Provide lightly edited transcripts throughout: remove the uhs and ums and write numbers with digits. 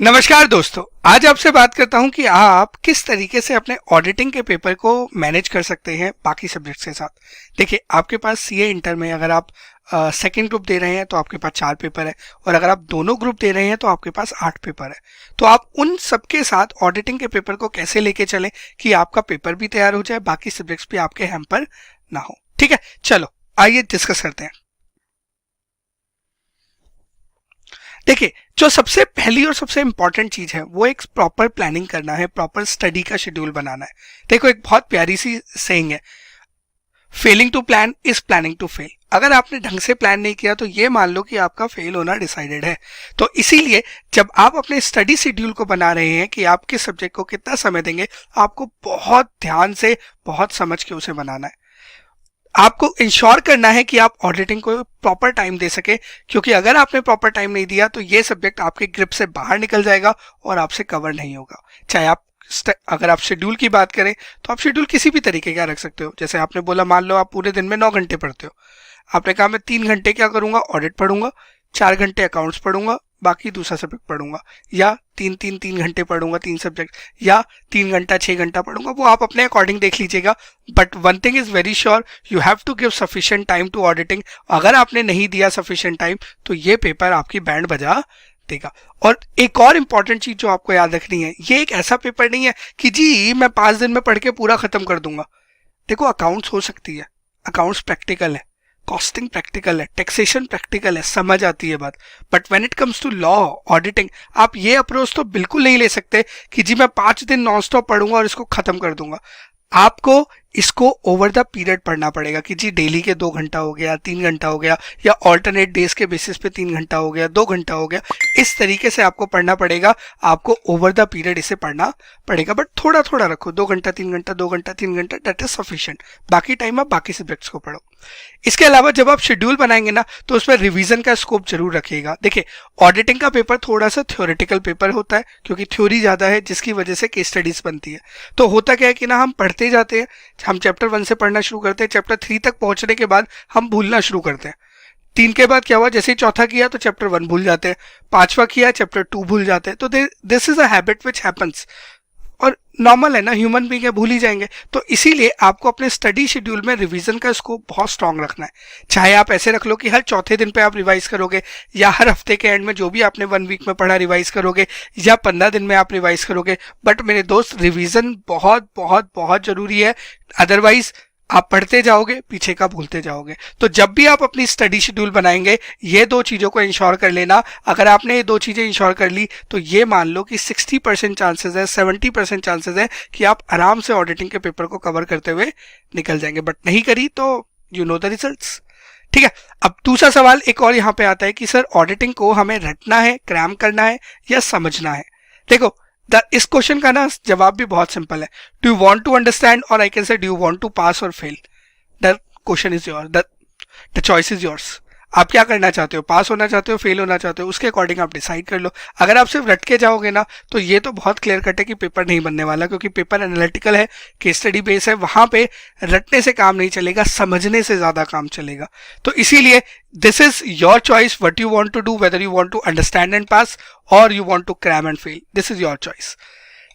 नमस्कार दोस्तों, आज आपसे बात करता हूं कि आप किस तरीके से अपने ऑडिटिंग के पेपर को मैनेज कर सकते हैं बाकी सब्जेक्ट्स के साथ। देखिए, आपके पास सीए इंटर में अगर आप सेकंड ग्रुप दे रहे हैं तो आपके पास 4 पेपर है, और अगर आप दोनों ग्रुप दे रहे हैं तो आपके पास 8 पेपर है। तो आप उन सबके साथ ऑडिटिंग के पेपर को कैसे लेके चलें कि आपका पेपर भी तैयार हो जाए, बाकी सब्जेक्ट्स भी आपके हैम्पर ना हो। ठीक है, चलो आइए डिस्कस करते हैं। देखिए, जो सबसे पहली और सबसे इंपॉर्टेंट चीज है वो एक प्रॉपर प्लानिंग करना है, प्रॉपर स्टडी का शेड्यूल बनाना है। देखो, एक बहुत प्यारी सी सेइंग है, failing to plan is planning to fail. अगर आपने ढंग से प्लान नहीं किया तो ये मान लो कि आपका फेल होना डिसाइडेड है। तो इसीलिए जब आप अपने स्टडी शेड्यूल को बना रहे हैं कि आप किस सब्जेक्ट को कितना समय देंगे, आपको बहुत ध्यान से, बहुत समझ के उसे बनाना है। आपको इंश्योर करना है कि आप ऑडिटिंग को प्रॉपर टाइम दे सके, क्योंकि अगर आपने प्रॉपर टाइम नहीं दिया तो ये सब्जेक्ट आपके ग्रिप से बाहर निकल जाएगा और आपसे कवर नहीं होगा। चाहे आप अगर आप शेड्यूल की बात करें तो आप शेड्यूल किसी भी तरीके का रख सकते हो। जैसे आपने बोला, मान लो आप पूरे दिन में 9 घंटे पढ़ते हो, आपने कहा मैं 3 घंटे क्या करूंगा, ऑडिट पढ़ूंगा, 4 घंटे अकाउंट्स पढ़ूंगा, बाकी दूसरा सब्जेक्ट पढ़ूंगा, या 3 घंटे पढ़ूंगा 3 सब्जेक्ट, या 3 घंटा 6 घंटा पढ़ूंगा। वो आप अपने अकॉर्डिंग देख लीजिएगा। But one thing is very sure, you have to give sufficient time to auditing. अगर आपने नहीं दिया सफिशिएंट टाइम तो ये पेपर आपकी बैंड बजा देगा। और एक और इंपॉर्टेंट चीज जो आपको याद रखनी है, ये एक ऐसा पेपर नहीं है कि जी मैं 5 दिन में पढ़ के पूरा खत्म कर दूंगा। देखो, अकाउंट्स हो सकती है, अकाउंट्स प्रैक्टिकल है, कॉस्टिंग प्रैक्टिकल है, टैक्सेशन प्रैक्टिकल है, समझ आती है बात। But when it comes to law, auditing, आप ये अप्रोच तो बिल्कुल नहीं ले सकते कि जी मैं 5 दिन नॉन स्टॉप पढ़ूंगा और इसको खत्म कर दूंगा। आपको इसको ओवर द पीरियड पढ़ना पड़ेगा कि जी डेली के 2 घंटा हो गया, 3 घंटा हो गया, या ऑल्टरनेट डेज के बेसिस पे 3 घंटा हो गया, 2 घंटा हो गया। इस तरीके से आपको पढ़ना पड़ेगा, आपको ओवर द पीरियड इसे पढ़ना पड़ेगा। बट थोड़ा थोड़ा रखो, 2 घंटा 3 घंटा, 2 घंटा 3 घंटा, दैट इज सफिशिएंट। बाकी टाइम आप बाकी सब्जेक्ट्स को पढ़ो। इसके अलावा जब आप शेड्यूल बनाएंगे ना, तो उसमें रिवीजन का स्कोप जरूर रखिएगा। देखिए, ऑडिटिंग का पेपर थोड़ा सा थ्योरेटिकल पेपर होता है, क्योंकि थ्योरी ज्यादा है, जिसकी वजह से केस स्टडीज बनती है। तो होता क्या है कि ना, हम पढ़ते जाते हैं, हम चैप्टर 1 से पढ़ना शुरू करते हैं, चैप्टर 3 तक पहुंचने के बाद हम भूलना शुरू करते हैं। 3 के बाद क्या हुआ, जैसे ही चौथा किया तो चैप्टर 1 भूल जाते हैं, 5वां किया चैप्टर 2 भूल जाते हैं। तो this is a habit which happens, और नॉर्मल है ना, ह्यूमन बीइंग है, भूल ही जाएंगे। तो इसीलिए आपको अपने स्टडी शेड्यूल में रिवीजन का स्कोप बहुत स्ट्रांग रखना है। चाहे आप ऐसे रख लो कि हर चौथे दिन पे आप रिवाइज करोगे, या हर हफ्ते के एंड में जो भी आपने 1 वीक में पढ़ा रिवाइज करोगे, या 15 दिन में आप रिवाइज करोगे। बट मेरे दोस्त, रिवीजन बहुत बहुत बहुत जरूरी है, अदरवाइज आप पढ़ते जाओगे, पीछे का भूलते जाओगे। तो जब भी आप अपनी स्टडी शेड्यूल बनाएंगे, ये 2 चीजों को इंश्योर कर लेना। अगर आपने ये 2 चीजें इंश्योर कर ली तो ये मान लो कि 60% चांसेस है, 70% चांसेस है कि आप आराम से ऑडिटिंग के पेपर को कवर करते हुए निकल जाएंगे। बट नहीं करी तो यू नो द रिजल्ट्स। ठीक है, अब दूसरा सवाल एक और यहाँ पे आता है कि सर, ऑडिटिंग को हमें रटना है, क्रैम करना है, या समझना है। देखो, इस क्वेश्चन का ना जवाब भी बहुत सिंपल है। Do you want to understand, और I can say do you want to pass और fail. The question is your, the choice is yours. आप क्या करना चाहते हो, पास होना चाहते हो, फेल होना चाहते हो, उसके अकॉर्डिंग आप डिसाइड कर लो। अगर आप सिर्फ रट के जाओगे ना, तो ये तो बहुत क्लियर कट है कि पेपर नहीं बनने वाला, क्योंकि पेपर एनालिटिकल है, केस स्टडी बेस है, वहां पे रटने से काम नहीं चलेगा, समझने से ज्यादा काम चलेगा। तो इसीलिए this is your choice, what you want to do, whether you want to understand and pass और you want to cram and fail, this is your choice.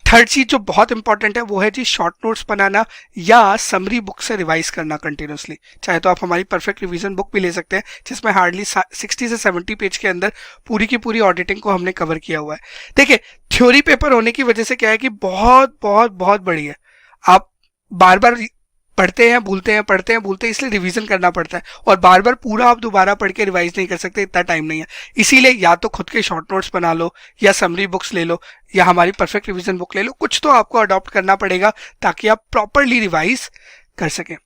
Third चीज जो बहुत इंपॉर्टेंट है वो है जी शॉर्ट नोट्स बनाना, या समरी बुक से revise करना कंटिन्यूसली। चाहे तो आप हमारी परफेक्ट रिवीजन बुक भी ले सकते हैं, जिसमें हार्डली 60 से 70 पेज के अंदर पूरी की पूरी ऑडिटिंग को हमने कवर किया हुआ है। देखिए, थ्योरी पेपर होने की वजह से क्या है कि बहुत बहुत बहुत बड़ी है, आप बार बार पढ़ते हैं भूलते हैं, पढ़ते हैं भूलते हैं, इसलिए रिवीजन करना पड़ता है, और बार बार पूरा आप दोबारा पढ़ के रिवाइज नहीं कर सकते, इतना टाइम नहीं है। इसीलिए या तो खुद के शॉर्ट नोट्स बना लो, या समरी बुक्स ले लो, या हमारी परफेक्ट रिवीजन बुक ले लो। कुछ तो आपको अडॉप्ट करना पड़ेगा ताकि आप प्रॉपरली रिवाइज कर सकें।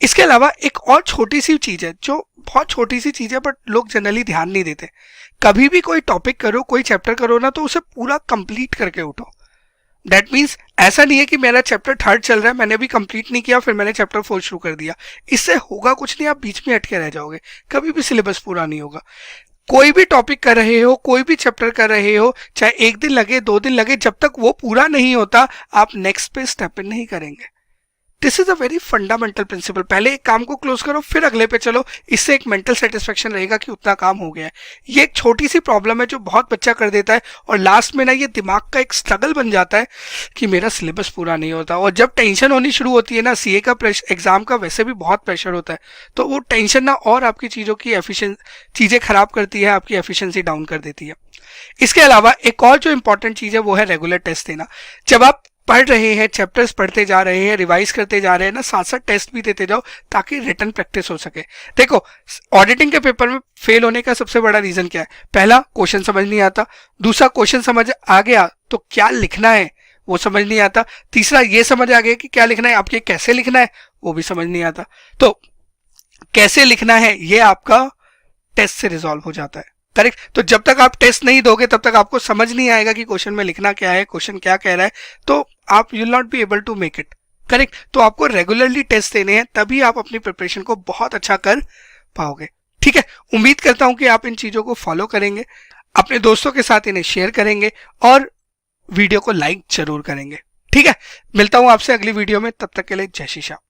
इसके अलावा एक और छोटी सी चीज है, जो बहुत छोटी सी चीज है बट लोग जनरली ध्यान नहीं देते। कभी भी कोई टॉपिक करो, कोई चैप्टर करो ना, तो उसे पूरा कंप्लीट करके उठो। दैट मीन्स ऐसा नहीं है कि मेरा चैप्टर 3 चल रहा है, मैंने अभी कंप्लीट नहीं किया, फिर मैंने चैप्टर 4 शुरू कर दिया। इससे होगा कुछ नहीं, आप बीच में अटके रह जाओगे, कभी भी सिलेबस पूरा नहीं होगा। कोई भी टॉपिक कर रहे हो, कोई भी चैप्टर कर रहे हो, चाहे 1 दिन लगे 2 दिन लगे, जब तक वो पूरा नहीं होता आप नेक्स्ट पे स्टेप इन नहीं करेंगे। This is a very fundamental principle. पहले एक काम को क्लोज करो फिर अगले पे चलो, इससे एक मेंटल सेटिस्फेक्शन रहेगा कि उतना काम हो गया है। ये एक छोटी सी प्रॉब्लम है जो बहुत बच्चा कर देता है और लास्ट में ना ये दिमाग का एक स्ट्रगल बन जाता है कि मेरा सिलेबस पूरा नहीं होता। और जब टेंशन होनी शुरू होती है ना, सीए का एग्जाम का वैसे भी बहुत प्रेशर होता है, तो वो टेंशन ना और आपकी चीजें खराब करती है, आपकी एफिशिएंसी डाउन कर देती है। इसके अलावा एक और जो इंपॉर्टेंट चीज है वो है रेगुलर टेस्ट देना। जब आप पढ़ रहे हैं, चैप्टर्स पढ़ते जा रहे हैं, रिवाइज करते जा रहे हैं ना, साथ साथ टेस्ट भी देते जाओ ताकि रिटन प्रैक्टिस हो सके। देखो, ऑडिटिंग के पेपर में फेल होने का सबसे बड़ा रीजन क्या है? पहला, क्वेश्चन समझ नहीं आता। दूसरा, क्वेश्चन समझ आ गया तो क्या लिखना है वो समझ नहीं आता। तीसरा, ये समझ आ गया कि क्या लिखना है, आपके कैसे लिखना है वो भी समझ नहीं आता। तो कैसे लिखना है ये आपका टेस्ट से रिजॉल्व हो जाता है, करेक्ट। तो जब तक आप टेस्ट नहीं दोगे तब तक आपको समझ नहीं आएगा कि क्वेश्चन में लिखना क्या है, क्वेश्चन क्या कह रहा है, तो आप will not be able to make it, correct. तो आपको रेगुलरली टेस्ट देने हैं, तभी आप अपनी प्रिपरेशन को बहुत अच्छा कर पाओगे, ठीक है। उम्मीद करता हूं कि आप इन चीजों को फॉलो करेंगे, अपने दोस्तों के साथ इन्हें शेयर करेंगे और वीडियो को लाइक जरूर करेंगे, ठीक है। मिलता हूं आपसे अगली वीडियो में, तब तक के लिए जय श्री श्याम।